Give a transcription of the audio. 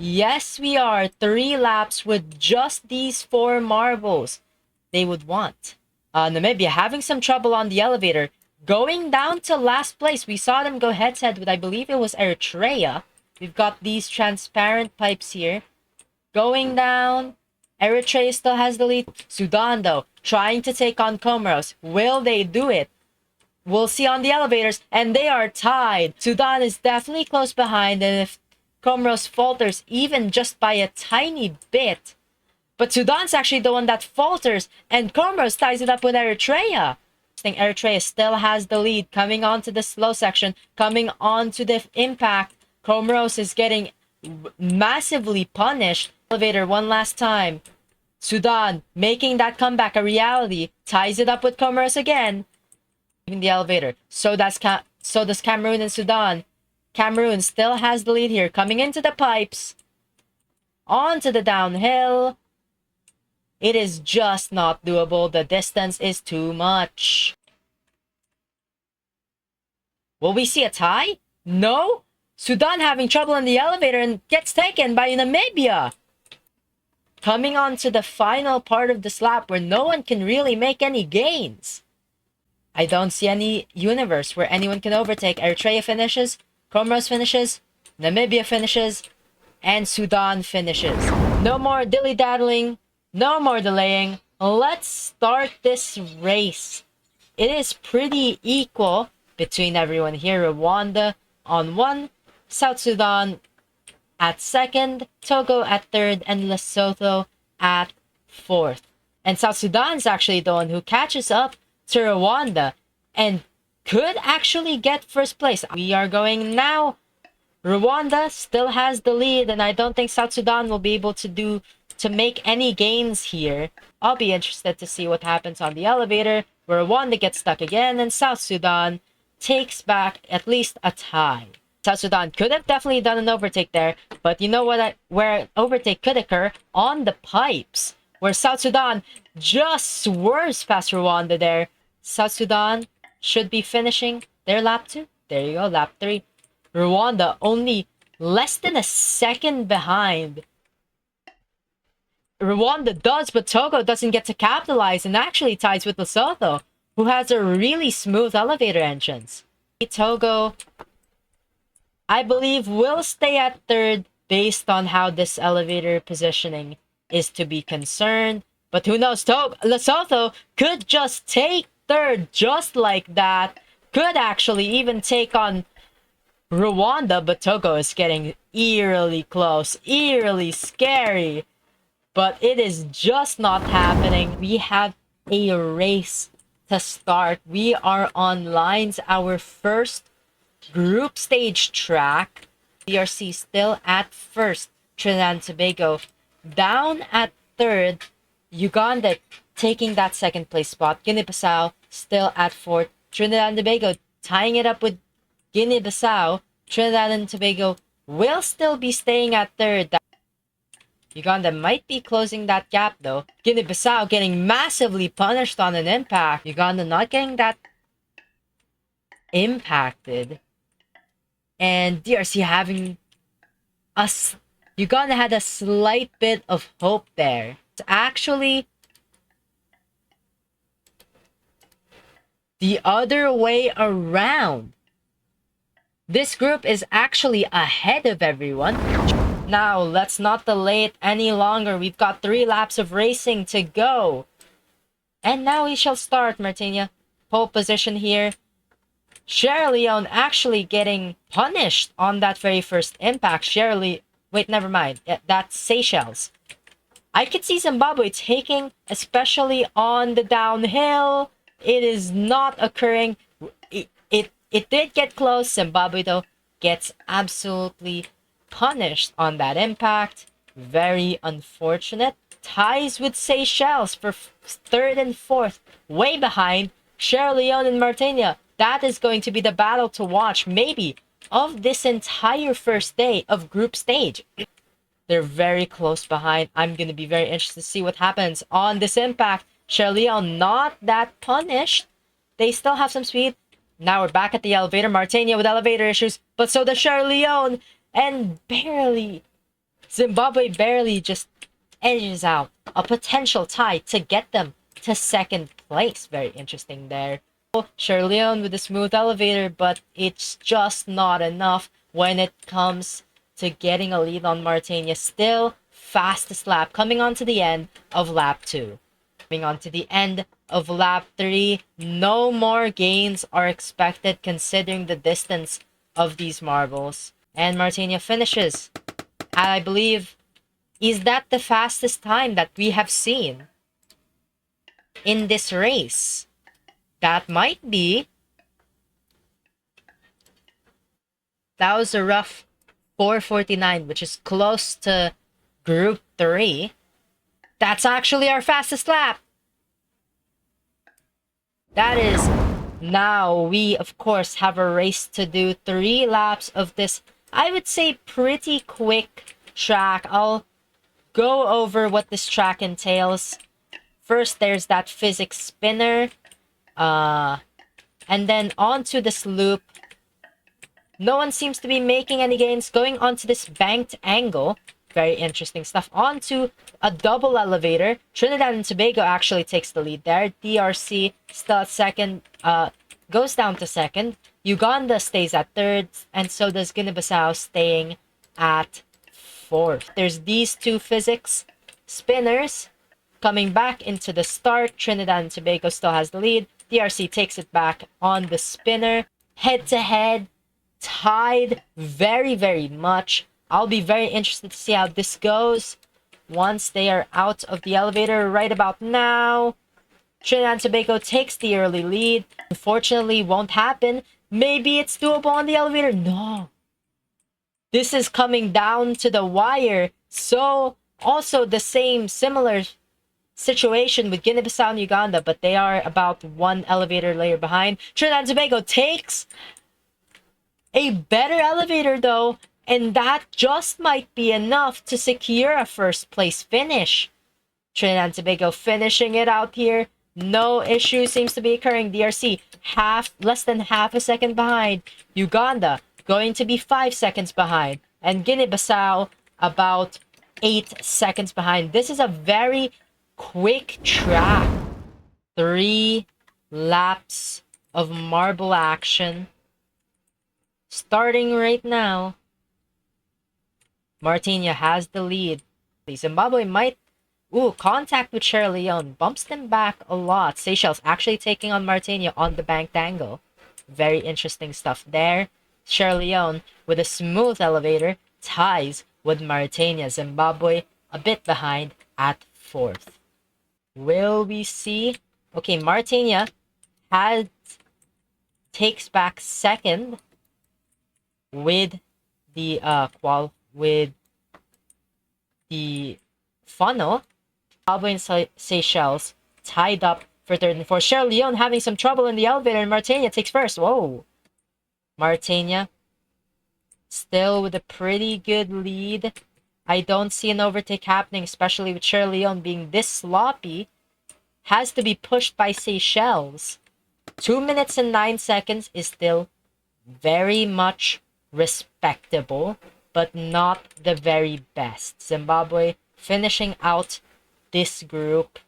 Yes, we are. 3 laps with just these 4 marbles they would want. Namibia having some trouble on the elevator. Going down to last place. We saw them go head-to-head with, I believe it was Eritrea. We've got these transparent pipes here. Going down. Eritrea still has the lead. Sudan, though, trying to take on Comoros. Will they do it? We'll see on the elevators. And they are tied. Sudan is definitely close behind. And if Comoros falters even just by a tiny bit. But Sudan's actually the one that falters. And Comoros ties it up with Eritrea. I think Eritrea still has the lead. Coming onto the slow section. Coming onto the impact. Comoros is getting massively punished. Elevator one last time. Sudan making that comeback a reality. Ties it up with Comoros again. In the elevator. So does Cameroon and Sudan. Cameroon still has the lead here. Coming into the pipes. Onto the downhill. It is just not doable. The distance is too much. Will we see a tie? No? Sudan having trouble in the elevator and gets taken by Namibia. Coming on to the final part of this lap where no one can really make any gains. I don't see any universe where anyone can overtake. Eritrea finishes, Comoros finishes, Namibia finishes, and Sudan finishes. No more dilly-daddling, no more delaying. Let's start this race. It is pretty equal between everyone here. Rwanda on 1, South Sudan at 2nd, Togo at 3rd, and Lesotho at 4th. And South Sudan is actually the one who catches up to Rwanda and could actually get first place. We are going now. Rwanda still has the lead, and I don't think South Sudan will be able to make any gains here. I'll be interested to see what happens on the elevator, where Rwanda gets stuck again, and South Sudan takes back at least a tie. South Sudan could have definitely done an overtake there, but you know what? Where an overtake could occur? On the pipes, where South Sudan just swerves past Rwanda there. South Sudan should be finishing their lap 2. There you go, lap 3. Rwanda only less than a second behind. Rwanda does, but Togo doesn't get to capitalize and actually ties with Lesotho, who has a really smooth elevator entrance. Togo, I believe, will stay at 3rd based on how this elevator positioning is to be concerned. But who knows, Lesotho could just take 3rd just like that. Could actually even take on Rwanda, but Togo is getting eerily close, eerily scary. But it is just not happening. We have a race to start. We are on lines, our first group stage track. DRC still at 1st. Trinidad and Tobago down at 3rd. Uganda taking that 2nd place spot. Guinea-Bissau still at 4th. Trinidad and Tobago tying it up with Guinea-Bissau. Trinidad and Tobago will still be staying at 3rd. Uganda might be closing that gap though. Guinea-Bissau getting massively punished on an impact. Uganda not getting that impacted. And DRC having Uganda had a slight bit of hope there. It's actually the other way around. This group is actually ahead of everyone. Now, let's not delay it any longer. We've got 3 laps of racing to go. And now we shall start, Martinia. Pole position here. Sierra Leone actually getting punished on that very first impact. Wait, never mind. That's Seychelles. I could see Zimbabwe taking, especially on the downhill. It is not occurring. It did get close. Zimbabwe, though, gets absolutely punished on that impact. Very unfortunate. Ties with Seychelles for 3rd and 4th. Way behind Sierra Leone and Mauritania. That is going to be the battle to watch, maybe, of this entire first day of group stage. They're very close behind. I'm going to be very interested to see what happens on this impact. Sierra Leone not that punished. They still have some speed. Now we're back at the elevator. Mauritania with elevator issues, but so does Sierra Leone. And barely Zimbabwe barely just edges out a potential tie to get them to second place. Very interesting there. Sierra Leone with a smooth elevator, but it's just not enough when it comes to getting a lead on Mauritania. Still fastest lap coming on to the end of lap 2. Coming on to the end of lap 3, no more gains are expected considering the distance of these marbles. And Mauritania finishes. I believe, is that the fastest time that we have seen in this race? That might be. That was a rough 4:49, which is close to Group 3. That's actually our fastest lap. That is. Now we, of course, have a race to do. 3 laps of this, I would say, pretty quick track. I'll go over what this track entails. First, there's that physics spinner. And then onto this loop. No one seems to be making any gains. Going onto this banked angle. Very interesting stuff. Onto a double elevator. Trinidad and Tobago actually takes the lead there. DRC still at second. Goes down to second. Uganda stays at third. And so does Guinea-Bissau, staying at fourth. There's these 2 physics spinners coming back into the start. Trinidad and Tobago still has the lead. DRC takes it back on the spinner. Head to head. Tied very, very much. I'll be very interested to see how this goes once they are out of the elevator. Right about now, Trinidad and Tobago takes the early lead. Unfortunately, won't happen. Maybe it's doable on the elevator. No. This is coming down to the wire. So, also the same, similar situation with Guinea-Bissau and Uganda, but they are about 1 elevator layer behind. Trinidad and Tobago takes a better elevator, though. And that just might be enough to secure a first place finish. Trinidad and Tobago finishing it out here. No issue seems to be occurring. DRC less than half a second behind. Uganda going to be 5 seconds behind. And Guinea-Bissau about 8 seconds behind. This is a very quick track. 3 laps of marble action. Starting right now. Mauritania has the lead. Zimbabwe might... Ooh, contact with Sierra Leone. Bumps them back a lot. Seychelles actually taking on Mauritania on the banked angle. Very interesting stuff there. Sierra Leone with a smooth elevator ties with Mauritania. Zimbabwe a bit behind at 4th. Will we see? Okay, Mauritania takes back 2nd with the funnel. Zimbabwe and Seychelles tied up for 3rd and 4th. Sierra Leone having some trouble in the elevator, and Mauritania takes 1st. Whoa. Mauritania still with a pretty good lead. I don't see an overtake happening, especially with Sierra Leone being this sloppy. Has to be pushed by Seychelles. 2 minutes and 9 seconds is still very much respectable, but not the very best. Zimbabwe finishing out this group